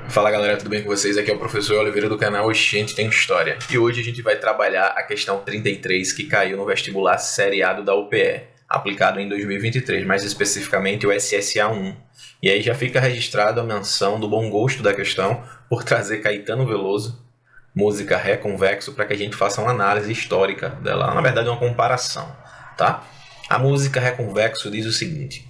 Fala galera, tudo bem com vocês? Aqui é o professor Oliveira do canal Oxente Tem História. E hoje a gente vai trabalhar a questão 33 que caiu no vestibular seriado da UPE, aplicado em 2023, mais especificamente o SSA1. E aí já fica registrado a menção do bom gosto da questão por trazer Caetano Veloso, música Ré convexo, para que a gente faça uma análise histórica dela, na verdade uma comparação, tá? A música Ré convexo diz o seguinte: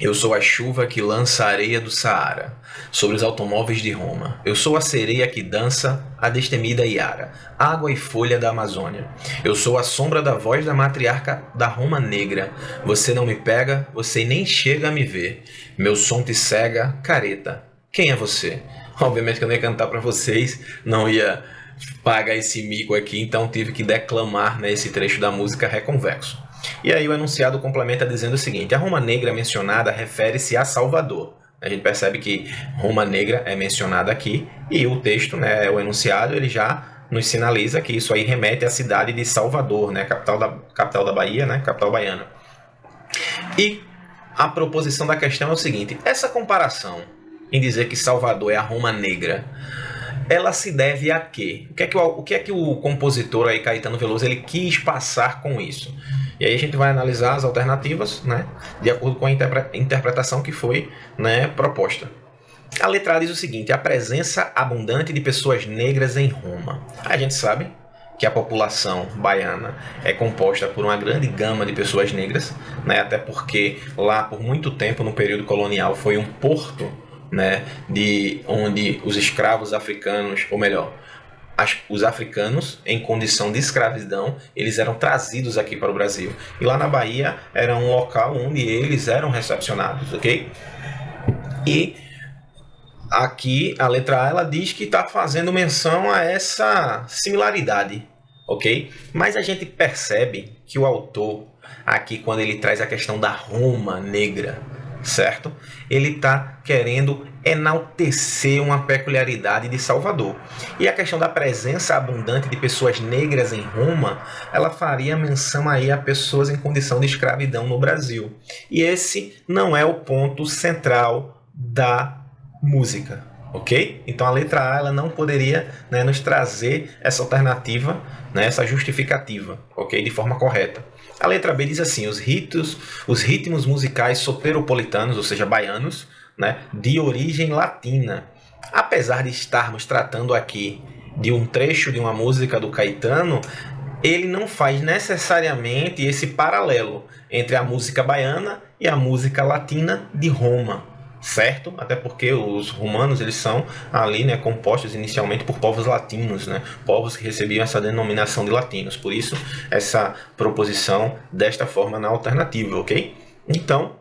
eu sou a chuva que lança a areia do Saara sobre os automóveis de Roma. Eu sou a sereia que dança a destemida Iara, água e folha da Amazônia. Eu sou a sombra da voz da matriarca da Roma negra. Você não me pega, você nem chega a me ver. Meu som te cega, careta. Quem é você? Obviamente que eu não ia cantar para vocês, não ia pagar esse mico aqui, então tive que declamar, né, esse trecho da música Ré convexo. E aí o enunciado complementa dizendo o seguinte: a Roma Negra mencionada refere-se a Salvador. A gente percebe que Roma Negra é mencionada aqui e o texto, né, o enunciado, ele já nos sinaliza que isso aí remete à cidade de Salvador, né, capital da Bahia, né, capital baiana. E a proposição da questão é o seguinte: essa comparação em dizer que Salvador é a Roma Negra, ela se deve a quê? O que é que o compositor aí, Caetano Veloso, ele quis passar com isso? E aí a gente vai analisar as alternativas, né, de acordo com a interpretação que foi, né, proposta. A letra A diz o seguinte: a presença abundante de pessoas negras em Roma. A gente sabe que a população baiana é composta por uma grande gama de pessoas negras, né, até porque lá por muito tempo, no período colonial, foi um porto, né, de onde os escravos africanos, ou melhor, os africanos em condição de escravidão, eles eram trazidos aqui para o Brasil. E lá na Bahia era um local onde eles eram recepcionados, ok? E aqui a letra A ela diz que está fazendo menção a essa similaridade, ok? Mas a gente percebe que o autor aqui, quando ele traz a questão da Roma Negra, certo? Ele está querendo enaltecer uma peculiaridade de Salvador. E a questão da presença abundante de pessoas negras em Roma, ela faria menção aí a pessoas em condição de escravidão no Brasil. E esse não é o ponto central da música, ok? Então a letra A ela não poderia, né, nos trazer essa alternativa, né, essa justificativa, ok? De forma correta. A letra B diz assim: os ritmos musicais soteropolitanos, ou seja, baianos, né, de origem latina. Apesar de estarmos tratando aqui de um trecho de uma música do Caetano, ele não faz necessariamente esse paralelo entre a música baiana e a música latina de Roma, certo? Até porque os romanos eles são ali, né, compostos inicialmente por povos latinos, né, povos que recebiam essa denominação de latinos. Por isso essa proposição desta forma na alternativa, ok? Então,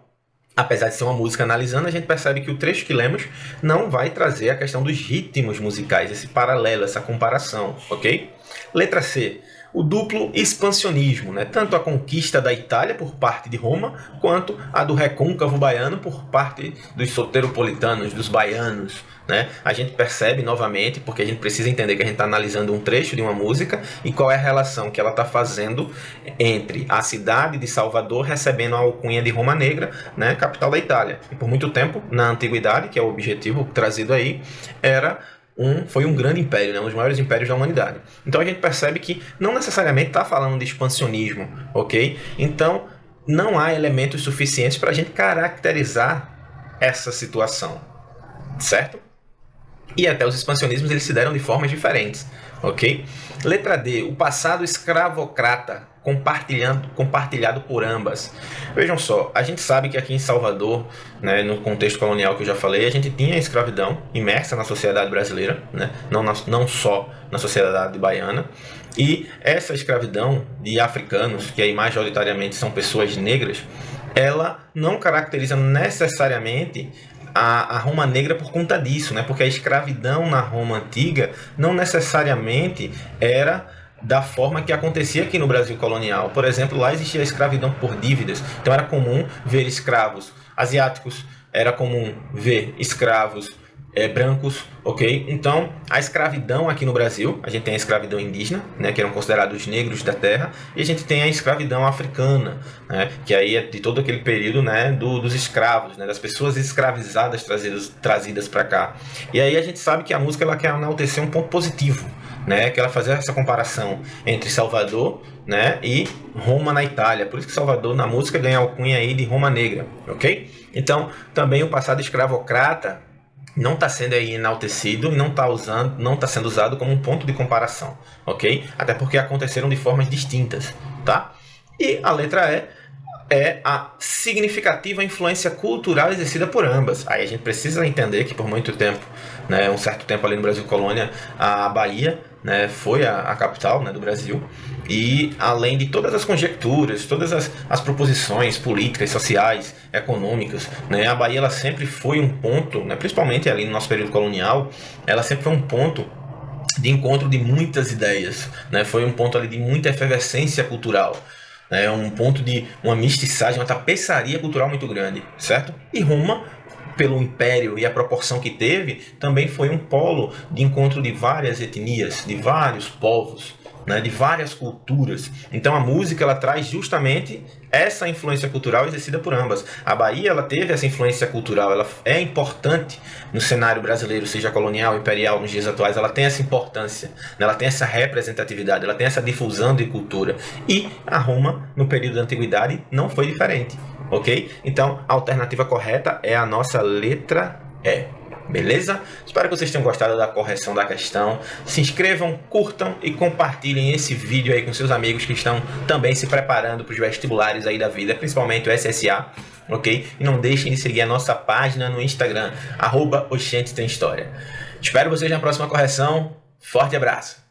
apesar de ser uma música analisando, a gente percebe que o trecho que lemos não vai trazer a questão dos ritmos musicais, esse paralelo, essa comparação, ok? Letra C: o duplo expansionismo, né? Tanto a conquista da Itália por parte de Roma, quanto a do recôncavo baiano por parte dos soteropolitanos, dos baianos, né? A gente percebe novamente, porque a gente precisa entender que a gente está analisando um trecho de uma música e qual é a relação que ela está fazendo entre a cidade de Salvador recebendo a alcunha de Roma Negra, né? Capital da Itália. E por muito tempo, na antiguidade, que é o objetivo trazido aí, foi um grande império, né? Um dos maiores impérios da humanidade. Então a gente percebe que não necessariamente está falando de expansionismo, ok? Então não há elementos suficientes para a gente caracterizar essa situação, certo? E até os expansionismos eles se deram de formas diferentes, ok? Letra D: o passado escravocrata compartilhado por ambas. Vejam só, a gente sabe que aqui em Salvador, né, no contexto colonial que eu já falei, a gente tinha a escravidão imersa na sociedade brasileira, né, não só na sociedade baiana, e essa escravidão de africanos, que aí majoritariamente são pessoas negras, ela não caracteriza necessariamente a Roma Negra por conta disso, né, porque a escravidão na Roma Antiga não necessariamente era da forma que acontecia aqui no Brasil colonial. Por exemplo, lá existia a escravidão por dívidas, então era comum ver escravos asiáticos, era comum ver escravos brancos, ok? Então, a escravidão aqui no Brasil, a gente tem a escravidão indígena, né, que eram considerados negros da terra, e a gente tem a escravidão africana, né, que aí é de todo aquele período, né, dos escravos, né, das pessoas escravizadas trazidas para cá. E aí a gente sabe que a música ela quer enaltecer um ponto positivo, né, que ela fazer essa comparação entre Salvador, né, e Roma na Itália. Por isso que Salvador na música ganha a alcunha aí de Roma Negra, ok? Então, também o passado escravocrata não está sendo aí enaltecido e não está sendo usado como um ponto de comparação, ok? Até porque aconteceram de formas distintas, tá? E a letra é a significativa influência cultural exercida por ambas. Aí a gente precisa entender que por muito tempo, né, um certo tempo ali no Brasil Colônia, a Bahia, né, foi a capital, né, do Brasil, e além de todas as conjecturas, todas as proposições políticas, sociais, econômicas, né, a Bahia ela sempre foi um ponto, né, principalmente ali no nosso período colonial, ela sempre foi um ponto de encontro de muitas ideias, né, foi um ponto ali de muita efervescência cultural, né, um ponto de uma mestiçagem, uma tapeçaria cultural muito grande, certo? E Roma, pelo império e a proporção que teve, também foi um polo de encontro de várias etnias, de vários povos, né, de várias culturas. Então a música ela traz justamente essa influência cultural exercida por ambas. A Bahia ela teve essa influência cultural, ela é importante no cenário brasileiro, seja colonial, imperial, nos dias atuais, ela tem essa importância, né, ela tem essa representatividade, ela tem essa difusão de cultura. E a Roma, no período da Antiguidade, não foi diferente. Ok? Então, a alternativa correta é a nossa letra E. Beleza? Espero que vocês tenham gostado da correção da questão. Se inscrevam, curtam e compartilhem esse vídeo aí com seus amigos que estão também se preparando para os vestibulares aí da vida, principalmente o SSA. Ok? E não deixem de seguir a nossa página no Instagram, @oxentetemhistoria. Espero vocês na próxima correção. Forte abraço!